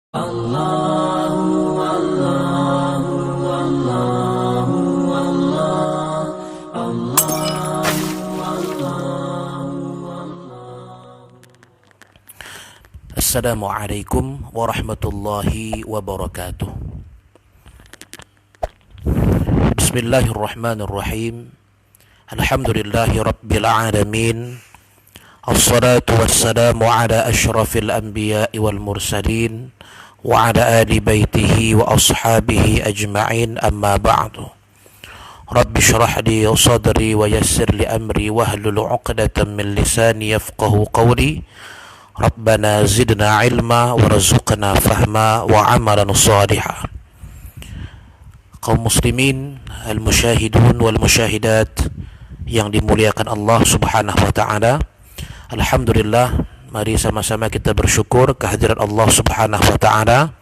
Allahu Allahu Allahu Allah Allahu Allahu Allah. Assalamualaikum warahmatullahi wabarakatuh. Bismillahirrahmanirrahim. Alhamdulillahi rabbil alamin. Assalatu wassalamu ala asyrafil anbiya'i wal mursalin wa ala ali baitihi wa ashabihi ajma'in, amma ba'du. Rabbi syrah li sadri wa yassir li amri wahlul 'uqdatam min lisani yafqahu qawli. Rabbana zidna ilma warzuqna fahma wa amalan salihah. Kaum muslimin al-musyahidun wal musyahidat yang dimuliakan Allah Subhanahu wa taala, alhamdulillah, mari sama-sama kita bersyukur kehadiran Allah Subhanahu wa taala.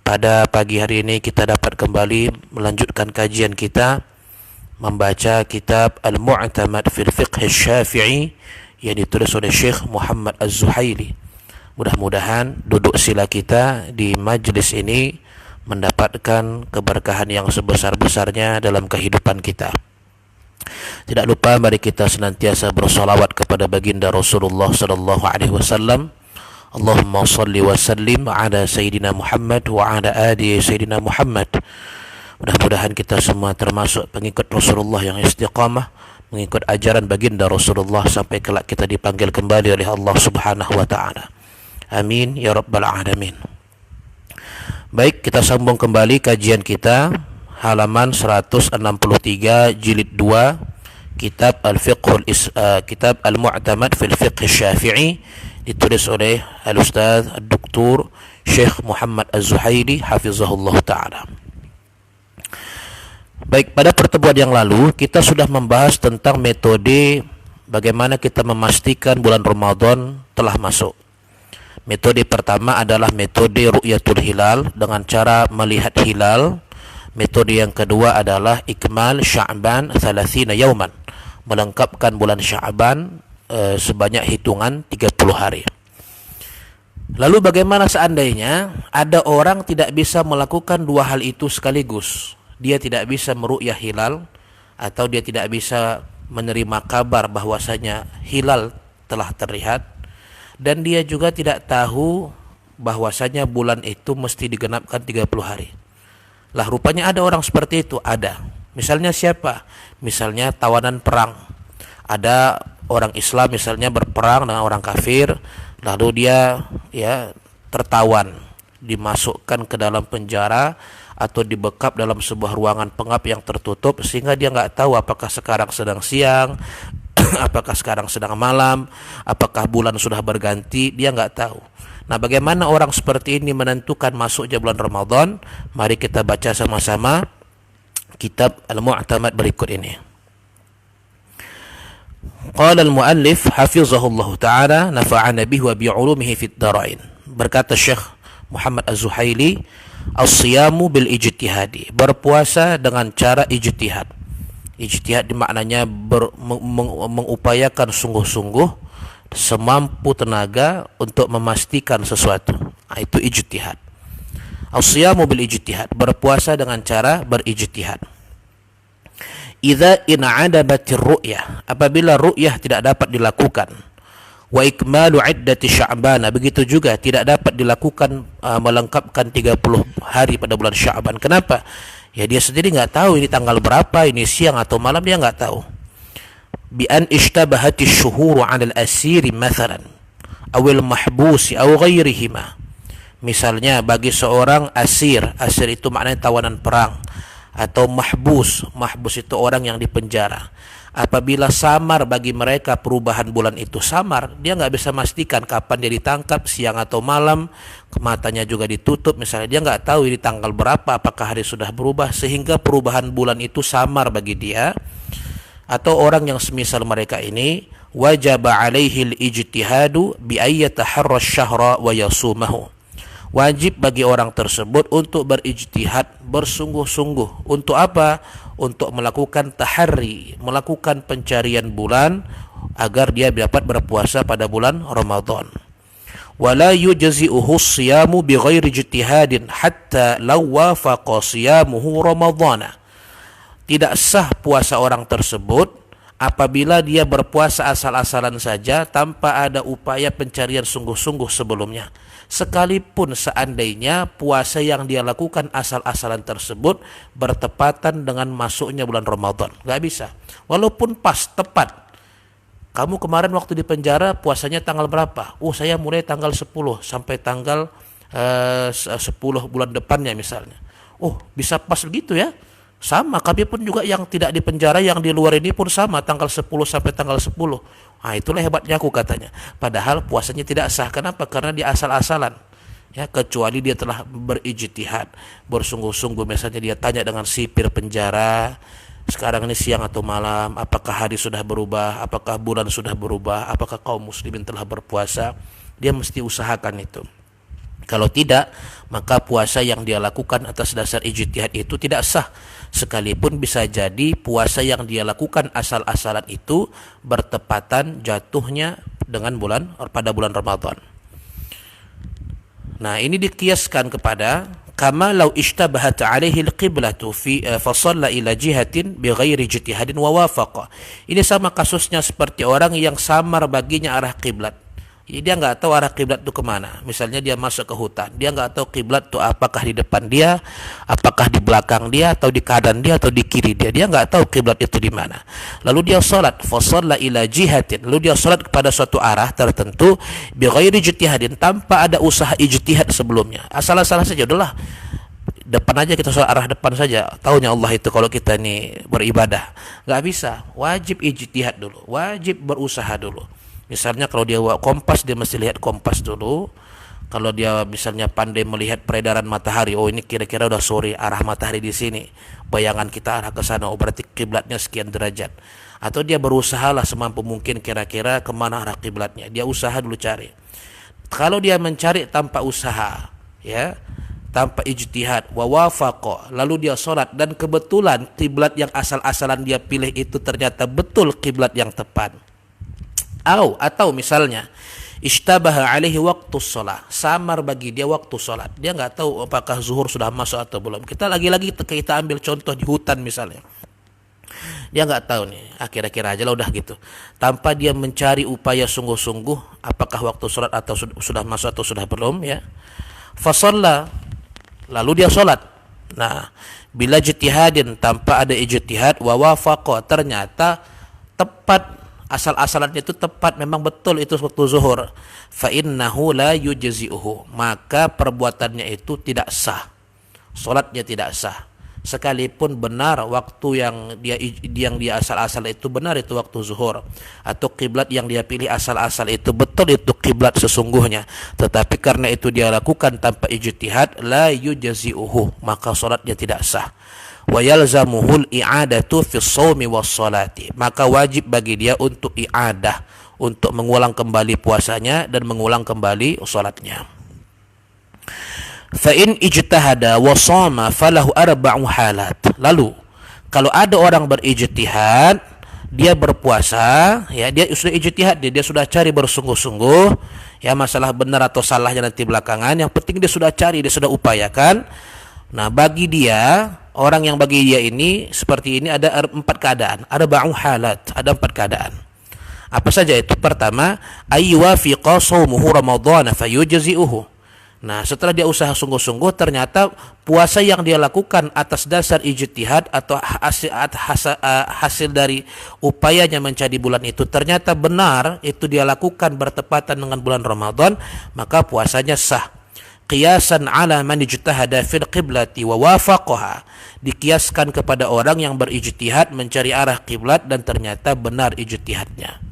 Pada pagi hari ini kita dapat kembali melanjutkan kajian kita membaca kitab Al-Mu'tamad fil Fiqh Syafi'i yang ditulis oleh Syekh Muhammad Az-Zuhaili. Mudah-mudahan duduk sila kita di majlis ini mendapatkan keberkahan yang sebesar-besarnya dalam kehidupan kita. Tidak lupa mari kita senantiasa bersolawat kepada baginda Rasulullah sallallahu alaihi wasallam. Allahumma salli wa sallim ala sayyidina Muhammad wa ala ali sayyidina Muhammad. Mudah-mudahan kita semua termasuk pengikut Rasulullah yang istiqamah mengikut ajaran baginda Rasulullah sampai kelak kita dipanggil kembali oleh Allah Subhanahu wa taala. Amin ya rabbal alamin. Baik, kita sambung kembali kajian kita, halaman 163 jilid 2 kitab kitab Al-Mu'tamad fil Fiqh Syafi'i, ditulis oleh Al-Ustaz Dr. Syekh Muhammad Az-Zuhaili hafizahullah taala. Baik, pada pertemuan yang lalu kita sudah membahas tentang metode bagaimana kita memastikan bulan Ramadan telah masuk. Metode pertama adalah metode ru'yatul hilal dengan cara melihat hilal. Metode yang kedua adalah ikmal Sya'ban 30 yauman, melengkapkan bulan Sya'ban sebanyak hitungan 30 hari. Lalu bagaimana seandainya ada orang tidak bisa melakukan dua hal itu sekaligus? Dia tidak bisa meru'yah hilal atau dia tidak bisa menerima kabar bahwasanya hilal telah terlihat, dan dia juga tidak tahu bahwasanya bulan itu mesti digenapkan 30 hari. Lah, rupanya ada orang seperti itu, ada. Misalnya siapa? Misalnya tawanan perang. Ada orang Islam misalnya berperang dengan orang kafir, lalu dia tertawan, dimasukkan ke dalam penjara atau dibekap dalam sebuah ruangan pengap yang tertutup sehingga dia nggak tahu apakah sekarang sedang siang, apakah sekarang sedang malam, apakah bulan sudah berganti, dia nggak tahu. Nah, bagaimana orang seperti ini menentukan masuknya bulan Ramadan? Mari kita baca sama-sama kitab Al-Mu'tamad berikut ini. Qala al-muallif hafizahullah ta'ala nafa'ana bihi wa bi'ulumihi fid darain. Berkata Syekh Muhammad Az-Zuhaili, as-siyamu bil ijtihadi, berpuasa dengan cara ijtihad. Ijtihad maknanya mengupayakan sungguh-sungguh semampu tenaga untuk memastikan sesuatu. Itu ijtihad. As-siyamu bil ijtihad, berpuasa dengan cara berijtihad. Idza in'adabatir ru'yah, apabila ru'yah tidak dapat dilakukan. Wa ikmalu iddati Sya'ban, begitu juga tidak dapat dilakukan melengkapkan 30 hari pada bulan Sya'ban. Kenapa? Ya, dia sendiri nggak tahu ini tanggal berapa, ini siang atau malam, dia nggak tahu. Bi an ishtabahati syuhuru 'ala al-asiri mathalan aw al-mahbusi aw ghairihima. Misalnya bagi seorang asir itu maknanya tawanan perang, atau mahbus itu orang yang dipenjara. Apabila samar bagi mereka perubahan bulan itu samar, dia nggak bisa memastikan kapan dia ditangkap, siang atau malam, matanya juga ditutup misalnya, dia nggak tahu ini tanggal berapa, apakah hari sudah berubah, sehingga perubahan bulan itu samar bagi dia. Atau orang yang semisal mereka ini, wajaba alaihi al-ijtihadu bi ayyataharra asy-syahra wa yasumahu. Wajib bagi orang tersebut untuk berijtihad, bersungguh-sungguh. Untuk apa? Untuk melakukan tahari, melakukan pencarian bulan agar dia dapat berpuasa pada bulan Ramadan. wala yujzi'uhu siyamu bighairi ijtihadin hatta law wafaqa siyamuhu ramadhana. Tidak sah puasa orang tersebut apabila dia berpuasa asal-asalan saja tanpa ada upaya pencarian sungguh-sungguh sebelumnya. Sekalipun seandainya puasa yang dia lakukan asal-asalan tersebut bertepatan dengan masuknya bulan Ramadan. Gak bisa. Walaupun pas, tepat. Kamu kemarin waktu di penjara puasanya tanggal berapa? Saya mulai tanggal 10 sampai tanggal 10 bulan depannya misalnya. Bisa pas gitu ya. Sama, kami pun juga yang tidak di penjara, yang di luar ini pun sama, tanggal 10 sampai tanggal 10. Itulah hebatnya aku katanya. Padahal puasanya tidak sah. Kenapa? Karena dia asal-asalan. Ya, kecuali dia telah berijtihad, bersungguh-sungguh. Misalnya dia tanya dengan sipir penjara, sekarang ini siang atau malam, apakah hari sudah berubah, apakah bulan sudah berubah, apakah kaum muslimin telah berpuasa. Dia mesti usahakan itu. Kalau tidak, maka puasa yang dia lakukan atas dasar ijtihad itu tidak sah. Sekalipun bisa jadi puasa yang dia lakukan asal-asalan itu bertepatan jatuhnya dengan pada bulan Ramadan. Nah, ini dikiaskan kepada kama law ishtabahat alaihi alqiblatu fa shalla ila jihatin bighairi ijtihadin wa wafaqa. Ini sama kasusnya seperti orang yang samar baginya arah kiblat. Jadi dia nggak tahu arah kiblat itu kemana. Misalnya dia masuk ke hutan, dia nggak tahu kiblat itu apakah di depan dia, apakah di belakang dia, atau di kanan dia, atau di kiri dia. Dia nggak tahu kiblat itu di mana. Lalu dia sholat, fasalla ila jihatin. Lalu dia sholat kepada suatu arah tertentu, bighairi ijtihadin, tanpa ada usaha ijtihad sebelumnya. Asal-asalan saja, udahlah. Depan aja kita sholat arah depan saja. Taunya Allah itu kalau kita ini beribadah. Nggak bisa. Wajib ijtihad dulu. Wajib berusaha dulu. Misalnya kalau dia kompas, dia mesti lihat kompas dulu. Kalau dia misalnya pandai melihat peredaran matahari, ini kira-kira udah sore, arah matahari di sini. Bayangan kita arah ke sana, berarti kiblatnya sekian derajat. Atau dia berusahalah semampu mungkin kira-kira kemana arah kiblatnya. Dia usaha dulu cari. Kalau dia mencari tanpa usaha, ya, tanpa ijtihad, wa wafaqa, lalu dia sholat dan kebetulan kiblat yang asal-asalan dia pilih itu ternyata betul kiblat yang tepat. Atau misalnya ishtabaha alaihi waktu sholat, samar bagi dia waktu sholat, dia nggak tahu apakah zuhur sudah masuk atau belum. Kita ambil contoh di hutan misalnya, dia nggak tahu nih, kira-kira aja lah udah gitu, tanpa dia mencari upaya sungguh-sungguh apakah waktu sholat atau sudah masuk atau sudah belum, ya. Fasalla, lalu dia sholat. Nah, bila ijtihadin, tanpa ada ijtihad, wa wafaqa, ternyata tepat, asal-asalannya itu tepat, memang betul itu waktu zuhur, fa innahu la yujzi'uhu, maka perbuatannya itu tidak sah, salatnya tidak sah. Sekalipun benar waktu yang dia asal-asal itu benar, itu waktu zuhur, atau kiblat yang dia pilih asal-asal itu betul, itu kiblat sesungguhnya, tetapi karena itu dia lakukan tanpa ijtihad, la yujzi'uhu, maka salatnya tidak sah. Wa yalzamuhul i'adatu fi shaumi was salati, maka wajib bagi dia untuk i'adah, untuk mengulang kembali puasanya dan mengulang kembali salatnya. Fa in ijtahada wa shama falahu arba'u halat. Lalu kalau ada orang berijtihad, dia berpuasa, ya, dia sudah ijtihad, dia sudah cari bersungguh-sungguh, ya, masalah benar atau salahnya nanti belakangan, yang penting dia sudah cari, dia sudah upayakan. Nah, bagi dia, orang yang bagi dia ini seperti ini ada 4 keadaan, ada ba'u halat, ada 4 keadaan. Apa saja itu? Pertama, ayyuwafiqa shaumuhu ramadhana fayujzi'uhu. Nah, setelah dia usaha sungguh-sungguh, ternyata puasa yang dia lakukan atas dasar ijtihad atau hasil dari upayanya mencari bulan itu ternyata benar, itu dia lakukan bertepatan dengan bulan Ramadan, maka puasanya sah. Qiyasan ala man ijtahada fil qiblati wa wafaqaha, dikiaskan kepada orang yang berijtihad mencari arah kiblat dan ternyata benar ijtihadnya.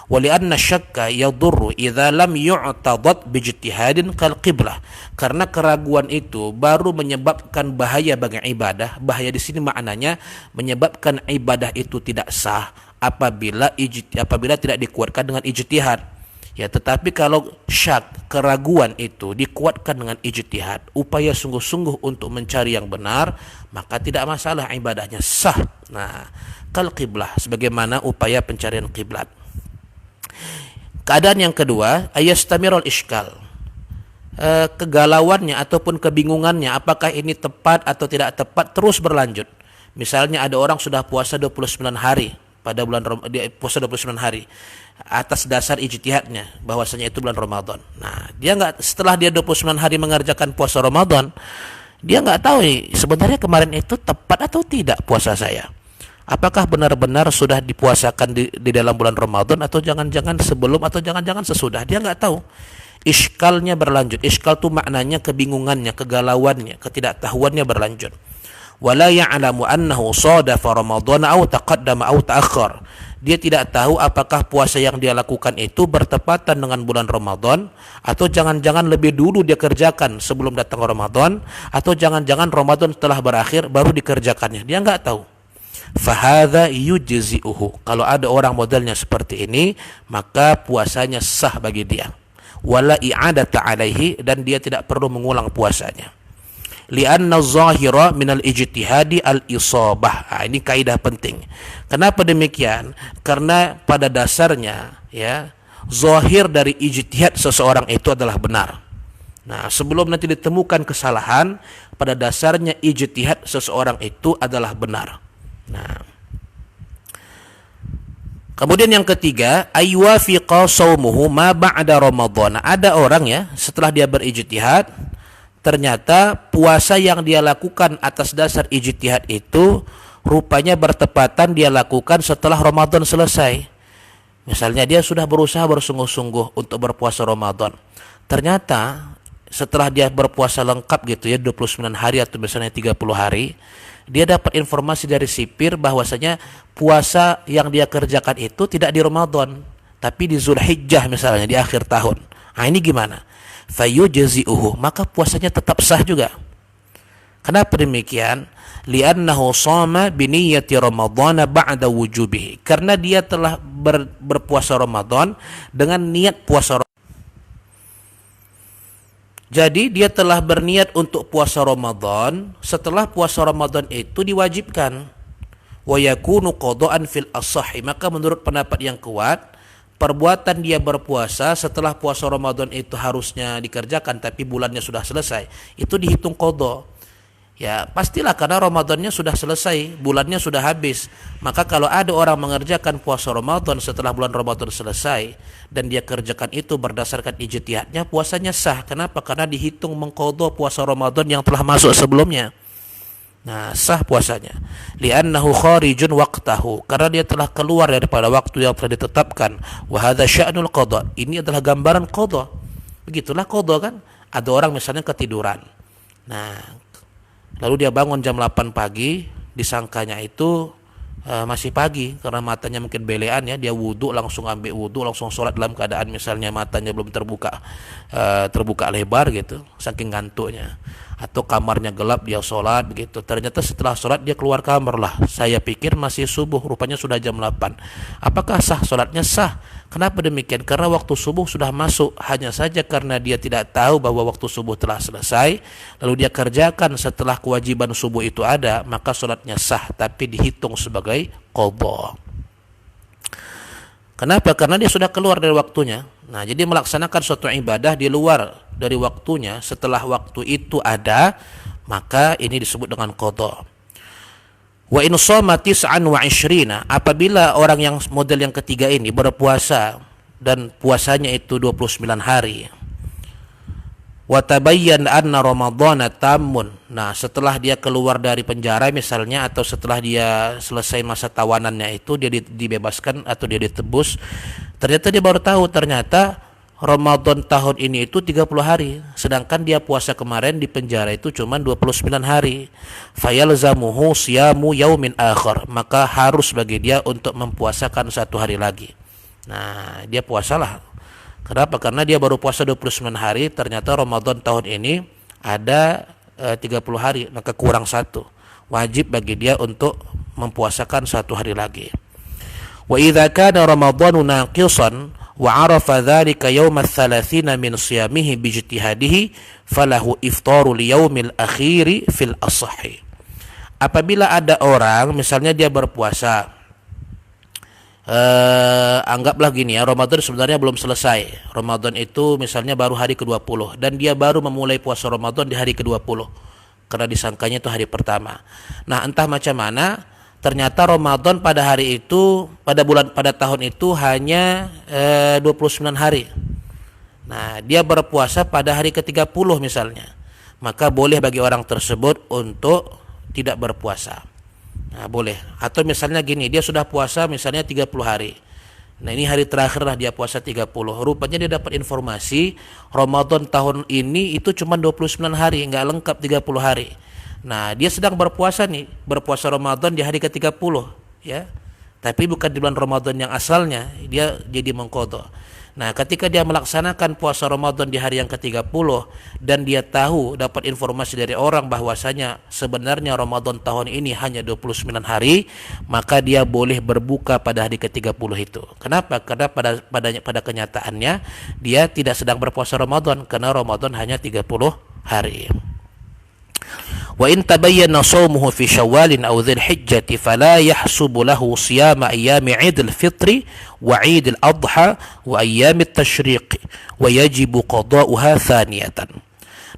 Walianna syakka yadurru idza lam yu'tadad bijtihadin kal qiblah, karena keraguan itu baru menyebabkan bahaya bagi ibadah. Bahaya di sini maknanya menyebabkan ibadah itu tidak sah apabila tidak dikuatkan dengan ijtihad. Ya, tetapi kalau syak, keraguan itu dikuatkan dengan ijtihad, upaya sungguh-sungguh untuk mencari yang benar, maka tidak masalah, ibadahnya sah. Nah, kal qiblah, sebagaimana upaya pencarian kiblat. Keadaan yang kedua, ayastamirul iskal, kegalauannya ataupun kebingungannya apakah ini tepat atau tidak tepat terus berlanjut. Misalnya ada orang sudah puasa 29 hari pada bulan dia puasa 29 hari atas dasar ijtihadnya bahwasanya itu bulan Ramadan. Nah, dia enggak, setelah dia 29 hari mengerjakan puasa Ramadan, dia enggak tahu sebenarnya kemarin itu tepat atau tidak puasa saya. Apakah benar-benar sudah dipuasakan di dalam bulan Ramadan atau jangan-jangan sebelum atau jangan-jangan sesudah. Dia enggak tahu. Iskalnya berlanjut. Iskal itu maknanya kebingungannya, kegalauannya, ketidaktahuannya berlanjut. Wala ya'lamu annahu sadafa Ramadan aw taqaddama aw ta'akhkhar. Dia tidak tahu apakah puasa yang dia lakukan itu bertepatan dengan bulan Ramadan atau jangan-jangan lebih dulu dia kerjakan sebelum datang Ramadan atau jangan-jangan Ramadan setelah berakhir baru dikerjakannya. Dia enggak tahu. Fahadha yujzi'uhu. Kalau ada orang modelnya seperti ini, maka puasanya sah bagi dia. Wala i'adata alaihi, dan dia tidak perlu mengulang puasanya. Lianna zahira minal ijtihadi al-isabah. Ini kaidah penting. Kenapa demikian? Karena pada dasarnya ya, zahir dari ijtihad seseorang itu adalah benar. Nah, sebelum nanti ditemukan kesalahan, pada dasarnya ijtihad seseorang itu adalah benar. Nah, kemudian yang ketiga, aywafiqa shaumuhu ma ba'da Ramadan. Ada orang ya, setelah dia berijtihad, ternyata puasa yang dia lakukan atas dasar ijtihad itu rupanya bertepatan dia lakukan setelah Ramadan selesai. Misalnya dia sudah berusaha bersungguh-sungguh untuk berpuasa Ramadan. Ternyata setelah dia berpuasa lengkap gitu ya, 29 hari atau misalnya 30 hari, dia dapat informasi dari sipir bahwasanya puasa yang dia kerjakan itu tidak di Ramadan, tapi di Zulhijjah misalnya, di akhir tahun. Nah, ini gimana? Fayujzi'uhu, maka puasanya tetap sah juga. Kenapa demikian? Li'annahu shama biniyyati Ramadhan ba'da wujubihi. Karena dia telah berpuasa Ramadan dengan niat puasa Ramadan. Jadi dia telah berniat untuk puasa Ramadan, setelah puasa Ramadan itu diwajibkan. Wa yakunu qada'an fil ashahhi, maka menurut pendapat yang kuat, perbuatan dia berpuasa setelah puasa Ramadan itu harusnya dikerjakan tapi bulannya sudah selesai, itu dihitung qada. Ya, pastilah karena Ramadannya sudah selesai, bulannya sudah habis. Maka kalau ada orang mengerjakan puasa Ramadan setelah bulan Ramadan selesai dan dia kerjakan itu berdasarkan ijtihadnya, puasanya sah. Kenapa? Karena dihitung mengqada puasa Ramadan yang telah masuk sebelumnya. Nah, sah puasanya. Li'annahu kharijun waqtahu, karena dia telah keluar daripada waktu yang telah ditetapkan. Wa hadza sya'nul qada. Ini adalah gambaran qada. Begitulah qada kan. Ada orang misalnya ketiduran. Nah, lalu dia bangun jam 8 pagi, disangkanya itu masih pagi karena matanya mungkin belean ya, dia wudu, langsung ambil wudu, langsung sholat dalam keadaan misalnya matanya belum terbuka lebar gitu, saking ngantuknya. Atau kamarnya gelap, dia sholat begitu. Ternyata setelah sholat dia keluar kamar lah. Saya pikir masih subuh, rupanya sudah jam 8. Apakah sah? Sholatnya sah. Kenapa demikian? Karena waktu subuh sudah masuk. Hanya saja karena dia tidak tahu bahwa waktu subuh telah selesai, lalu dia kerjakan setelah kewajiban subuh itu ada, maka sholatnya sah, tapi dihitung sebagai qadha. Kenapa? Karena dia sudah keluar dari waktunya. Nah, jadi melaksanakan suatu ibadah di luar dari waktunya setelah waktu itu ada, maka ini disebut dengan qadha. Wa in shoma 29, apabila orang yang model yang ketiga ini berpuasa dan puasanya itu 29 hari. Wa tabayyan anna ramadhana tammun. Nah, setelah dia keluar dari penjara misalnya, atau setelah dia selesai masa tawanannya itu, dia dibebaskan atau dia ditebus, ternyata dia baru tahu ternyata Ramadan tahun ini itu 30 hari, sedangkan dia puasa kemarin di penjara itu cuma 29 hari. Fayalzamuhu siyamu yaumin akhar, maka harus bagi dia untuk mempuasakan satu hari lagi. Nah, dia puasalah. Kenapa? Karena dia baru puasa 29 hari, ternyata Ramadan tahun ini ada 30 hari, maka kurang satu. Wajib bagi dia untuk mempuasakan satu hari lagi. Wa idza kana Ramadhanu naqisan wa 'arafa dzalika yaum ats-tsalatsina min shiyamihi bi ijtihadihi falahu iftaru li yaumil akhiri fil ashhi. Apabila ada orang misalnya dia berpuasa Anggaplah gini ya, Ramadan sebenarnya belum selesai. Ramadan itu misalnya baru hari ke-20 dan dia baru memulai puasa Ramadan di hari ke-20 karena disangkanya itu hari pertama. Nah, entah macam mana, ternyata Ramadan pada hari itu, pada tahun itu hanya 29 hari. Nah, dia berpuasa pada hari ke-30 misalnya. Maka boleh bagi orang tersebut untuk tidak berpuasa. Nah, boleh. Atau misalnya gini, dia sudah puasa misalnya 30 hari. Nah, ini hari terakhir lah dia puasa 30. Rupanya dia dapat informasi Ramadan tahun ini itu cuma 29 hari, enggak lengkap 30 hari. Nah, dia sedang berpuasa nih, berpuasa Ramadan di hari ke-30 ya. Tapi bukan di bulan Ramadan yang asalnya, dia jadi mengqadha. Nah, ketika dia melaksanakan puasa Ramadan di hari yang ke-30 dan dia tahu, dapat informasi dari orang bahwasanya sebenarnya Ramadan tahun ini hanya 29 hari, maka dia boleh berbuka pada hari ke-30 itu. Kenapa? Karena pada kenyataannya dia tidak sedang berpuasa Ramadan, karena Ramadan hanya 30 hari. Wa in tabayyana shaumuhu fi Syawal aw Dzul Hijjah fala yahsubu lahu siyam ayyam Idul Fitri wa Idul Adha wa ayyam at-Tasyriq wa yajibu qada'uha thaniyatan.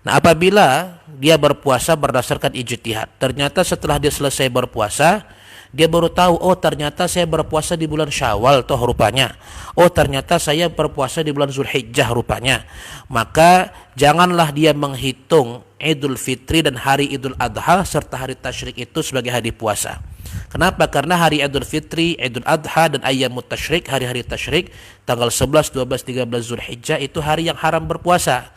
Nah, apabila dia berpuasa berdasarkan ijtihad, ternyata setelah dia selesai berpuasa, dia baru tahu, oh ternyata saya berpuasa di bulan Syawal toh rupanya. Oh ternyata saya berpuasa di bulan Zulhijjah rupanya. Maka janganlah dia menghitung Idul Fitri dan hari Idul Adha serta hari Tasyrik itu sebagai hari puasa. Kenapa? Karena hari Idul Fitri, Idul Adha dan Ayyamut Tasyrik, hari-hari Tasyrik, tanggal 11, 12, 13 Zulhijjah itu hari yang haram berpuasa.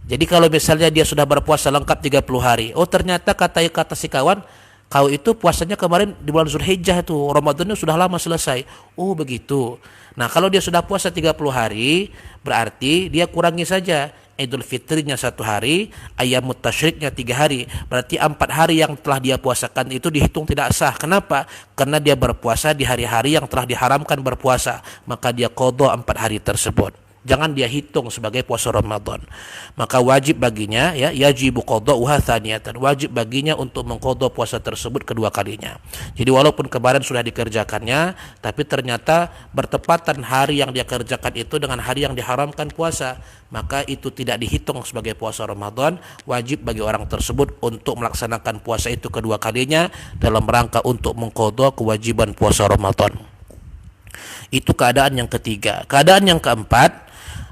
Jadi kalau misalnya dia sudah berpuasa lengkap 30 hari, oh ternyata kata si kawan, kau itu puasanya kemarin di bulan Zulhijjah itu, Ramadannya sudah lama selesai. Oh begitu. Nah, kalau dia sudah puasa 30 hari, berarti dia kurangi saja Idul Fitrinya 1 hari, Ayyamut Tasyriknya 3 hari. Berarti 4 hari yang telah dia puasakan itu dihitung tidak sah. Kenapa? Karena dia berpuasa di hari-hari yang telah diharamkan berpuasa. Maka dia qadha 4 hari tersebut. Jangan dia hitung sebagai puasa Ramadan. Maka wajib baginya, ya, yajibu qada'uha thaniyatan, wajib baginya untuk mengqadha puasa tersebut kedua kalinya. Jadi walaupun kemarin sudah dikerjakannya, tapi ternyata bertepatan hari yang dia kerjakan itu dengan hari yang diharamkan puasa, maka itu tidak dihitung sebagai puasa Ramadan. Wajib bagi orang tersebut untuk melaksanakan puasa itu kedua kalinya dalam rangka untuk mengqadha kewajiban puasa Ramadan. Itu keadaan yang ketiga. Keadaan yang keempat,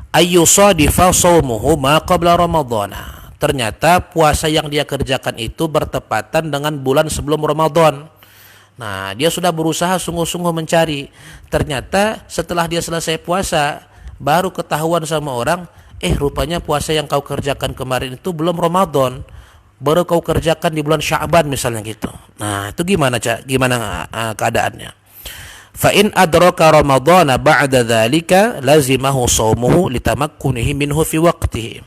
ayyusadifa shaumuhu ma qabla ramadhana. Ternyata puasa yang dia kerjakan itu bertepatan dengan bulan sebelum Ramadan. Nah, dia sudah berusaha sungguh-sungguh mencari. Ternyata setelah dia selesai puasa, baru ketahuan sama orang, rupanya puasa yang kau kerjakan kemarin itu belum Ramadan. Baru kau kerjakan di bulan Sya'ban misalnya gitu. Nah, itu gimana keadaannya? Fa in adraka ramadhana ba'da dzalika lazimahu shaumuhu litamakkunihi minhu fi waqtihi.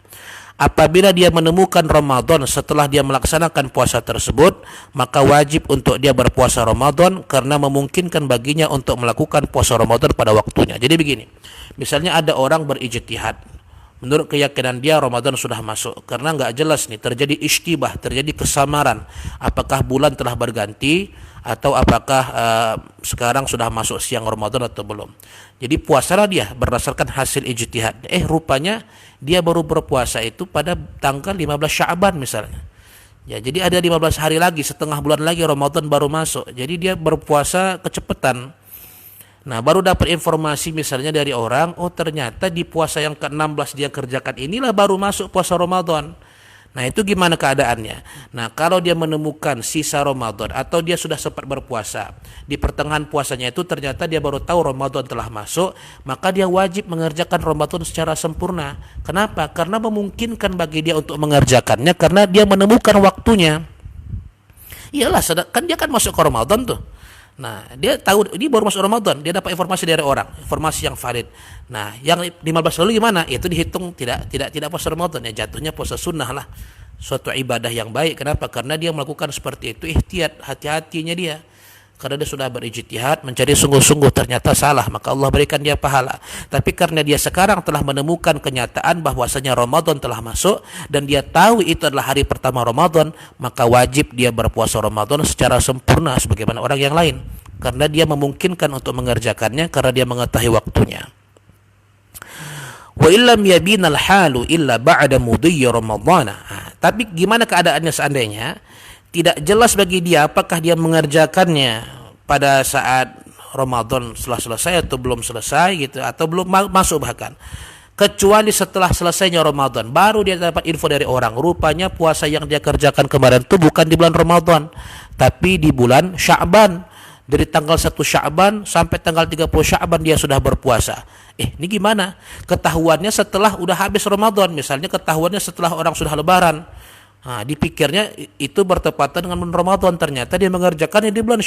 Apabila dia menemukan Ramadan setelah dia melaksanakan puasa tersebut, maka wajib untuk dia berpuasa Ramadan karena memungkinkan baginya untuk melakukan puasa Ramadan pada waktunya. Jadi begini, misalnya ada orang berijtihad, menurut keyakinan dia Ramadan sudah masuk, karena nggak jelas nih, terjadi ishtibah, terjadi kesamaran, apakah bulan telah berganti atau apakah sekarang sudah masuk siang Ramadan atau belum. Jadi puasalah dia berdasarkan hasil ijtihad. Rupanya dia baru berpuasa itu pada tanggal 15 Sya'ban misalnya. Ya, jadi ada 15 hari lagi, setengah bulan lagi Ramadan baru masuk. Jadi dia berpuasa kecepatan. Nah, baru dapat informasi misalnya dari orang, oh ternyata di puasa yang ke-16 dia kerjakan inilah baru masuk puasa Ramadan. Nah, itu gimana keadaannya? Nah, kalau dia menemukan sisa Ramadan atau dia sudah sempat berpuasa, di pertengahan puasanya itu ternyata dia baru tahu Ramadan telah masuk, maka dia wajib mengerjakan Ramadan secara sempurna. Kenapa? Karena memungkinkan bagi dia untuk mengerjakannya karena dia menemukan waktunya. Iyalah, kan dia kan masuk ke Ramadan tuh. Nah, dia tahu ini baru masuk Ramadan, dia dapat informasi dari orang, informasi yang valid. Nah, yang 15 lalu gimana? Itu dihitung tidak puasa Ramadan, ya jatuhnya puasa sunnah lah. Suatu ibadah yang baik. Kenapa? Karena dia melakukan seperti itu ihtiyat, hati-hatinya dia. Karena dia sudah berijtihad, mencari sungguh-sungguh, ternyata salah, maka Allah berikan dia pahala. Tapi karena dia sekarang telah menemukan kenyataan bahwasanya Ramadan telah masuk dan dia tahu itu adalah hari pertama Ramadan, maka wajib dia berpuasa Ramadan secara sempurna sebagaimana orang yang lain. karena dia memungkinkan untuk mengerjakannya karena dia mengetahui waktunya. Wa illam yabinal halu illa ba'da mudhi Ramadhan. Tapi gimana keadaannya seandainya tidak jelas bagi dia apakah dia mengerjakannya pada saat Ramadan setelah selesai atau belum selesai gitu, atau belum masuk bahkan. Kecuali setelah selesainya Ramadan baru dia dapat info dari orang, rupanya puasa yang dia kerjakan kemarin itu bukan di bulan Ramadan tapi di bulan Sya'ban. Dari tanggal 1 Sya'ban sampai tanggal 30 Sya'ban dia sudah berpuasa. Ini gimana? Ketahuannya setelah udah habis Ramadan, misalnya ketahuannya setelah orang sudah lebaran. Dipikirnya itu bertepatan dengan bulan Ramadan, ternyata dia mengerjakannya di bulan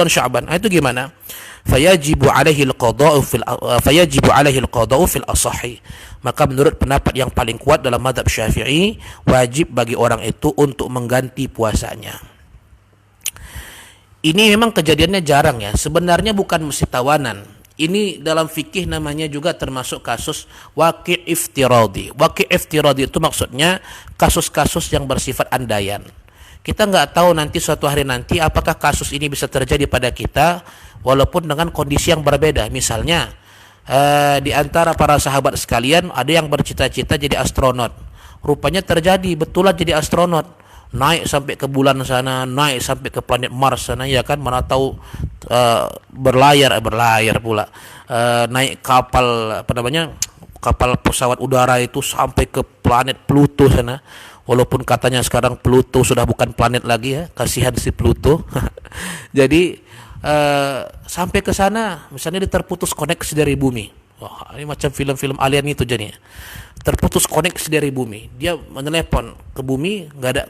Sya'ban. Itu gimana? Fayajibu alaihi al-qada'u fil asahi. Maka menurut pendapat yang paling kuat dalam mazhab Syafi'i, wajib bagi orang itu untuk mengganti puasanya. Ini memang kejadiannya jarang ya. Sebenarnya bukan mesti tawanan. Ini dalam fikih namanya juga termasuk kasus waqi' iftiradi. Waqi' iftiradi itu maksudnya kasus-kasus yang bersifat andaian. Kita nggak tahu nanti suatu hari nanti apakah kasus ini bisa terjadi pada kita walaupun dengan kondisi yang berbeda. Misalnya di antara para sahabat sekalian ada yang bercita-cita jadi astronot. Rupanya terjadi, betulan jadi astronot. Naik sampai ke bulan sana, naik sampai ke planet Mars sana, ya kan, mana tahu berlayar pula, naik kapal kapal pesawat udara itu sampai ke planet Pluto sana, walaupun katanya sekarang Pluto sudah bukan planet lagi ya, kasihan si Pluto. Jadi sampai ke sana misalnya dia terputus koneksi dari bumi. Wah, ini macam film-film alien itu jadinya. Terputus koneksi dari bumi. Dia menelepon ke bumi, nggak ada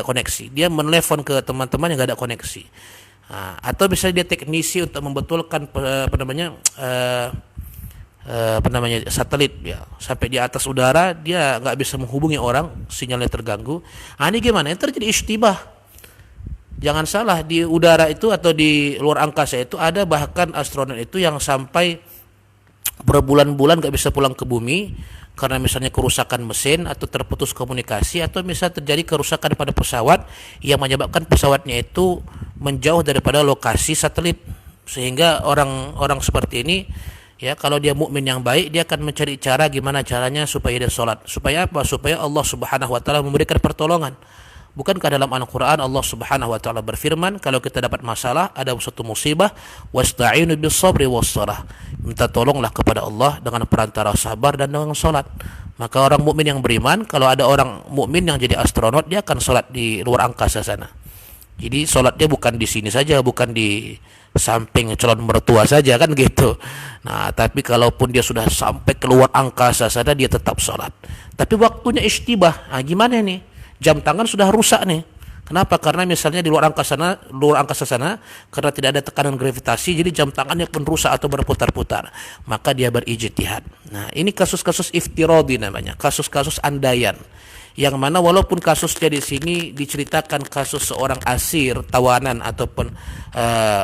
koneksi. Dia menelepon ke teman-teman yang nggak ada koneksi. Atau misalnya dia teknisi untuk membetulkan satelit ya, sampai di atas udara dia nggak bisa menghubungi orang, sinyalnya terganggu. Ini gimana? Yang terjadi ishtibah. Jangan salah, di udara itu atau di luar angkasa itu ada bahkan astronot itu yang sampai berbulan-bulan gak bisa pulang ke bumi karena misalnya kerusakan mesin atau terputus komunikasi, atau misalnya terjadi kerusakan pada pesawat yang menyebabkan pesawatnya itu menjauh daripada lokasi satelit, sehingga orang-orang seperti ini ya, kalau dia mukmin yang baik, dia akan mencari cara gimana caranya supaya dia sholat. Supaya apa? Supaya Allah Subhanahu wa taala memberikan pertolongan. Bukankah dalam Al-Quran Allah Subhanahu wa ta'ala berfirman, kalau kita dapat masalah, ada suatu musibah, wasta'inu bis sabri was salah, minta tolonglah kepada Allah dengan perantara sabar dan dengan salat. Maka orang mukmin yang beriman, kalau ada orang mukmin yang jadi astronot, dia akan salat di luar angkasa sana. Jadi salatnya bukan di sini saja, bukan di samping calon mertua saja, kan gitu. Nah, tapi kalaupun dia sudah sampai keluar angkasa sana, dia tetap salat. Tapi waktunya ishtibah. Gimana nih? Jam tangan sudah rusak nih. Kenapa? Karena misalnya di luar angkasa sana karena tidak ada tekanan gravitasi, jadi jam tangannya pun rusak atau berputar-putar. Maka dia berijtihad. Nah, ini kasus-kasus iftiradi namanya, kasus-kasus andaian. Yang mana walaupun kasusnya di sini diceritakan kasus seorang asir tawanan ataupun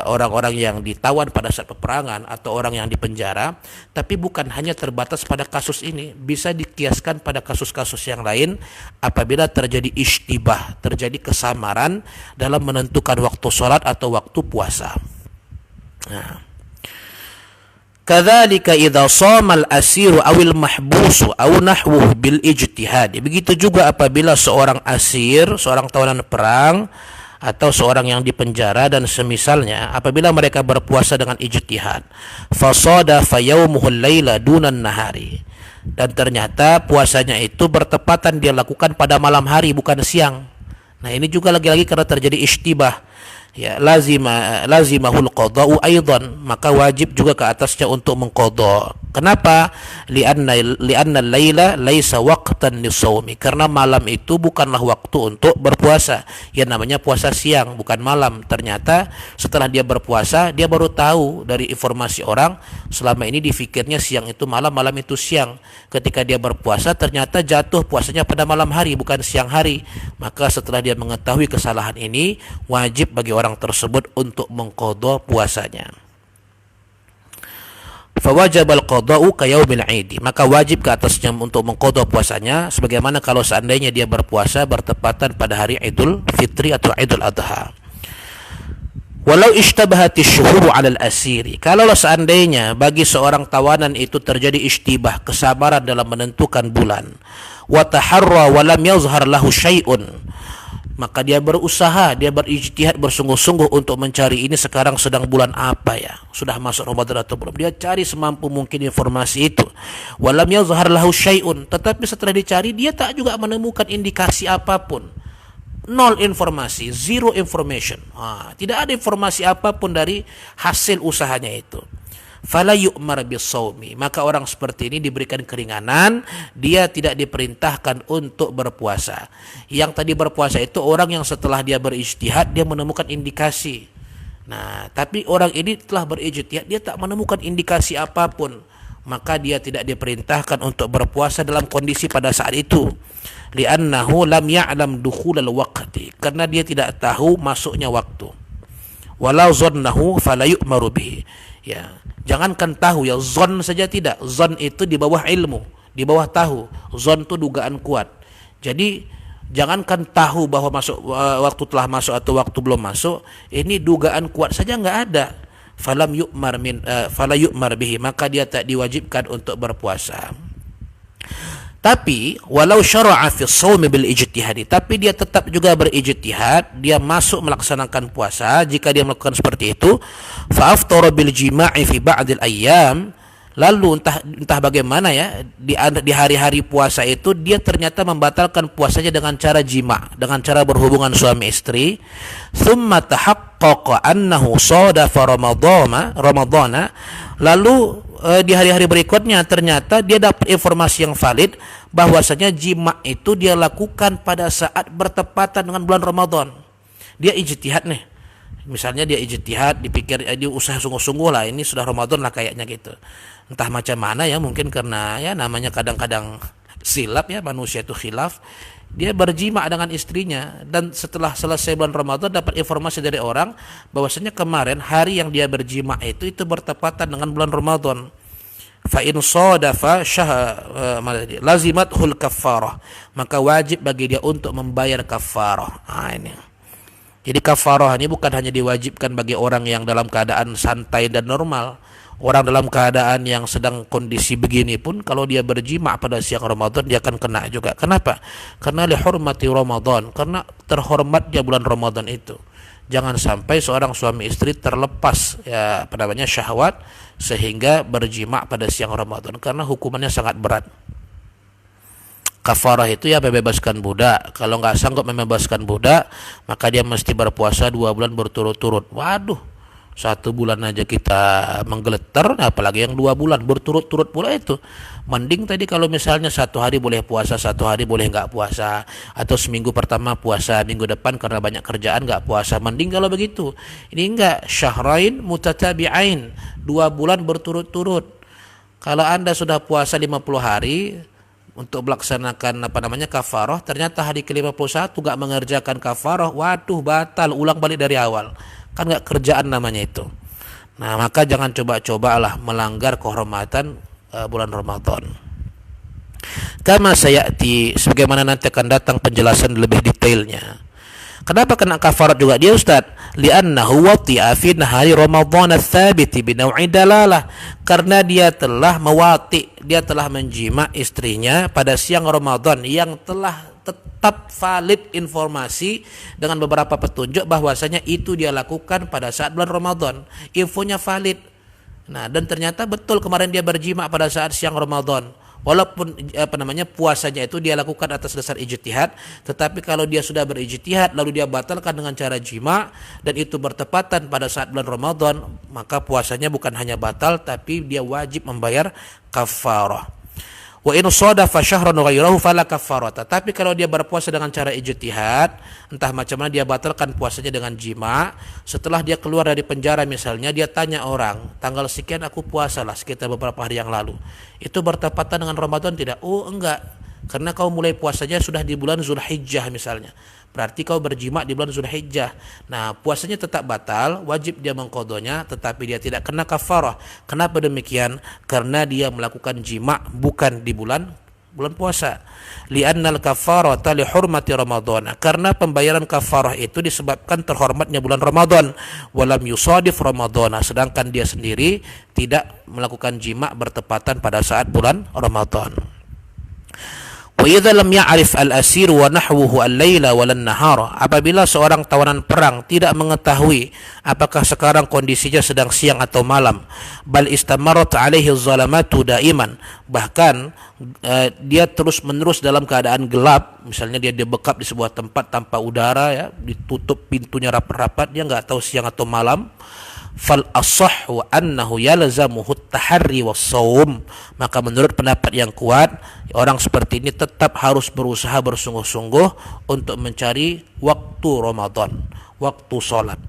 orang-orang yang ditawan pada saat peperangan atau orang yang dipenjara, tapi bukan hanya terbatas pada kasus ini, bisa dikiaskan pada kasus-kasus yang lain apabila terjadi ishtibah, terjadi kesamaran dalam menentukan waktu sholat atau waktu puasa. Nah, kadzalika idza shamal asiru awil mahbusu aw nahwuhu bil ijtihad. Begitu juga apabila seorang asir, seorang tawanan perang atau seorang yang dipenjara dan semisalnya, apabila mereka berpuasa dengan ijtihad, fasada fayaumuhu laila dunan nahari, dan ternyata puasanya itu bertepatan dia lakukan pada malam hari bukan siang. Nah, ini juga lagi-lagi karena terjadi ishtibah. Ya, lazimahul qada'u aidan, maka wajib juga ke atasnya untuk mengqadha. Kenapa? Li'anna al-laila laisa waqtan lis-shaumi, karena malam itu bukanlah waktu untuk berpuasa. Ya, namanya puasa siang, bukan malam. Ternyata setelah dia berpuasa, dia baru tahu dari informasi orang, selama ini difikirnya siang itu malam, malam itu siang. Ketika dia berpuasa, ternyata jatuh puasanya pada malam hari bukan siang hari. Maka setelah dia mengetahui kesalahan ini, wajib bagi orang tersebut untuk mengqadha puasanya. Fawajabal qada'u ka yaumil 'id, maka wajib ke atasnya untuk mengqadha puasanya sebagaimana kalau seandainya dia berpuasa bertepatan pada hari Idul Fitri atau Idul Adha. Walau ishtabahati syuhuru 'alal asiri. Kalau seandainya bagi seorang tawanan itu terjadi ishtibah, kesabaran dalam menentukan bulan, wa taharra wa lam yazhar lahu syai'un, maka dia berusaha, dia berijtihad bersungguh-sungguh untuk mencari ini sekarang sedang bulan apa ya, sudah masuk Ramadan atau belum. Dia cari semampu mungkin informasi itu. Walam yazhar lahu syai'un, tetapi setelah dicari dia tak juga menemukan indikasi apapun. Nol informasi, zero information. Tidak ada informasi apapun dari hasil usahanya itu. Fala yu'mar bisawmi, maka orang seperti ini diberikan keringanan, dia tidak diperintahkan untuk berpuasa. Yang tadi berpuasa itu orang yang setelah dia berijtihad dia menemukan indikasi. Nah, tapi orang ini telah berijtihad, dia tak menemukan indikasi apapun, maka dia tidak diperintahkan untuk berpuasa dalam kondisi pada saat itu. Li'annahu lam ya'lam dukhulal waqti, karena dia tidak tahu masuknya waktu. Walau zannahu fala yu'maru bihi. Ya, jangankan tahu ya, zon saja tidak. Zon itu di bawah ilmu, di bawah tahu. Zon itu dugaan kuat. Jadi jangankan tahu bahwa waktu telah masuk atau waktu belum masuk, ini dugaan kuat saja enggak ada. Fala yu'mar bihi, maka dia tak diwajibkan untuk berpuasa. Tapi walau syara'a fi shaumi bil ijtihadi, tapi dia tetap juga berijtihad, dia masuk melaksanakan puasa. Jika dia melakukan seperti itu, fa aftara bil jima'i fi ba'dil ayyam, lalu entah bagaimana ya, di hari-hari puasa itu dia ternyata membatalkan puasanya dengan cara jima, dengan cara berhubungan suami istri. Tsumma tahaqqaqa annahu sadafa ramadhana, lalu di hari-hari berikutnya ternyata dia dapat informasi yang valid bahwasanya jima itu dia lakukan pada saat bertepatan dengan bulan Ramadan. Dia ijtihad nih. Misalnya dia ijtihad, dipikir dia usaha sungguh-sungguh lah, ini sudah Ramadan lah kayaknya gitu. Entah macam mana ya, mungkin karena ya namanya kadang-kadang silap ya, manusia itu khilaf. Dia berjima dengan istrinya, dan setelah selesai bulan Ramadan dapat informasi dari orang bahwasanya kemarin hari yang dia berjima itu bertepatan dengan bulan Ramadan. Fa in sadafa lazimathul kaffarah, maka wajib bagi dia untuk membayar kaffarah. Ini. Jadi kaffarah ini bukan hanya diwajibkan bagi orang yang dalam keadaan santai dan normal. Orang dalam keadaan yang sedang kondisi begini pun kalau dia berjima pada siang Ramadan dia akan kena juga. Kenapa? Karena lihurmati Ramadan, karena terhormatnya bulan Ramadan itu. Jangan sampai seorang suami istri terlepas syahwat sehingga berjima pada siang Ramadan, karena hukumannya sangat berat. Kafarah itu ya membebaskan budak. Kalau nggak sanggup membebaskan budak, maka dia mesti berpuasa 2 bulan berturut-turut. Waduh, 1 bulan aja kita menggeletar, apalagi yang 2 bulan berturut-turut pula itu. Mending tadi kalau misalnya 1 hari boleh puasa, 1 hari boleh nggak puasa, atau seminggu pertama puasa, minggu depan karena banyak kerjaan nggak puasa. Mending kalau begitu. Ini enggak, syahrain mutatabi'ain, 2 bulan berturut-turut. Kalau Anda sudah puasa 50 hari untuk melaksanakan kafarah, ternyata hari ke-51 nggak mengerjakan kafarah, waduh batal, ulang balik dari awal. Kan nggak kerjaan namanya itu. Nah, maka jangan coba-cobalah melanggar kehormatan bulan Ramadan. Kama sayati, sebagaimana nanti akan datang penjelasan lebih detailnya. Kenapa kena kafarat juga dia, Ustaz? Li'annahu wati'a fi nahari Ramadan ats-tsabiti bi naw'i dalalah. Karena dia telah dia telah menjima istrinya pada siang Ramadan yang telah tetap valid informasi dengan beberapa petunjuk bahwasanya itu dia lakukan pada saat bulan Ramadan. Infonya valid. Nah, dan ternyata betul kemarin dia berjima pada saat siang Ramadan. Walaupun puasanya itu dia lakukan atas dasar ijtihad, tetapi kalau dia sudah berijtihad lalu dia batalkan dengan cara jima dan itu bertepatan pada saat bulan Ramadan, maka puasanya bukan hanya batal tapi dia wajib membayar kafarah. Wa in sadafa syahran ghairahu fala kafarata. Tapi kalau dia berpuasa dengan cara ijtihad, entah macam mana dia batalkan puasanya dengan jima, setelah dia keluar dari penjara misalnya, dia tanya orang, tanggal sekian aku puasa lah sekitar beberapa hari yang lalu. Itu bertepatan dengan Ramadan tidak? Oh, enggak. Karena kau mulai puasanya sudah di bulan Zulhijjah misalnya. Berarti kau berjima di bulan Zulhijjah. Nah, puasanya tetap batal, wajib dia mengqadhonya, tetapi dia tidak kena kafarah. Kenapa demikian? Karena dia melakukan jima bukan di bulan bulan puasa. Li'annal kafarata li hurmati Ramadan, karena pembayaran kafarah itu disebabkan terhormatnya bulan Ramadan. Walam yusadif Ramadan, sedangkan dia sendiri tidak melakukan jima bertepatan pada saat bulan Ramadan. Wa idza lam ya'rif al-asir wa nahwuhu al-laila wal nahara, apabila seorang tawanan perang tidak mengetahui apakah sekarang kondisinya sedang siang atau malam, bal istamarat alaihi zalamatu daiman, bahkan dia terus-menerus dalam keadaan gelap, misalnya dia dibekap di sebuah tempat tanpa udara ya, ditutup pintunya rapat-rapat, dia enggak tahu siang atau malam, fal asahhu annahu yalzamuhu at-tahri was-shaum, maka menurut pendapat yang kuat, orang seperti ini tetap harus berusaha bersungguh-sungguh untuk mencari waktu Ramadan, waktu salat.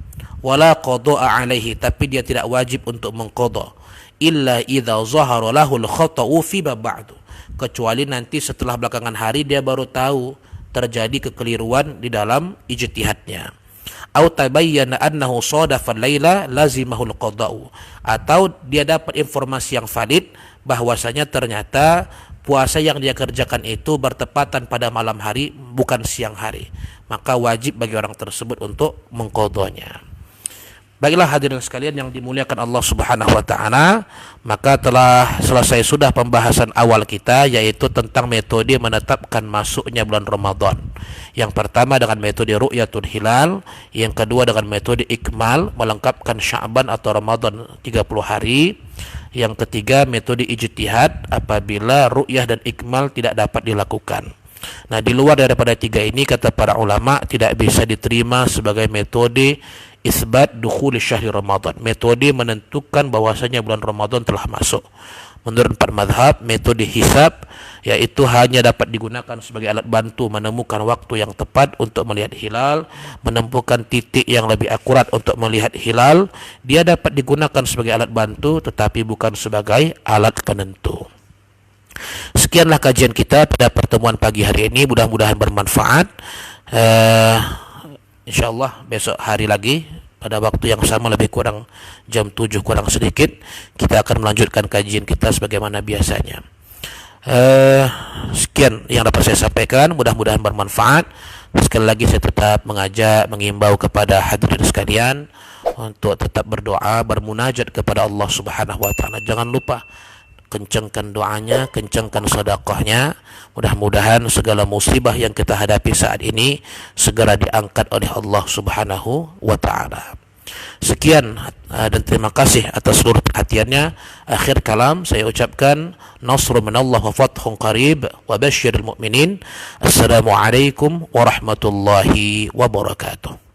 Wala qada'a alaihi, tapi dia tidak wajib untuk mengqada, illa idza zahara lahu al-khata'u fi ba'du, kecuali nanti setelah belakangan hari dia baru tahu terjadi kekeliruan di dalam ijtihadnya. Au tabayyana annahu sadafa al-laila lazimahul qada'u, atau dia dapat informasi yang valid bahwasanya ternyata puasa yang dia kerjakan itu bertepatan pada malam hari bukan siang hari, maka wajib bagi orang tersebut untuk mengqadanya. Baiklah hadirin sekalian yang dimuliakan Allah Subhanahu wa taala, maka telah selesai sudah pembahasan awal kita, yaitu tentang metode menetapkan masuknya bulan Ramadan. Yang pertama dengan metode ru'yatul hilal, yang kedua dengan metode ikmal, melengkapkan Sya'ban atau Ramadan 30 hari. Yang ketiga metode ijtihad apabila ru'yah dan ikmal tidak dapat dilakukan. Nah, di luar daripada tiga ini, kata para ulama, tidak bisa diterima sebagai metode isbat dukhul syahri Ramadan, metode menentukan bahwasanya bulan Ramadan telah masuk. Menurut empat mazhab, metode hisab yaitu hanya dapat digunakan sebagai alat bantu menemukan waktu yang tepat untuk melihat hilal, menemukan titik yang lebih akurat untuk melihat hilal. Dia dapat digunakan sebagai alat bantu tetapi bukan sebagai alat penentu. Sekianlah kajian kita pada pertemuan pagi hari ini, mudah-mudahan bermanfaat. InsyaAllah besok hari lagi pada waktu yang sama, lebih kurang jam 7 kurang sedikit, kita akan melanjutkan kajian kita sebagaimana biasanya. Sekian yang dapat saya sampaikan, mudah-mudahan bermanfaat. Sekali lagi saya tetap mengimbau kepada hadirin sekalian untuk tetap berdoa, bermunajat kepada Allah Subhanahu wa taala. Jangan lupa kencangkan doanya, kencangkan sedekahnya. Mudah-mudahan segala musibah yang kita hadapi saat ini segera diangkat oleh Allah Subhanahu wa taala. Sekian dan terima kasih atas seluruh perhatiannya. Akhir kalam saya ucapkan nasrun minallah wa fathun qarib wa basyiril mu'minin. Assalamualaikum warahmatullahi wabarakatuh.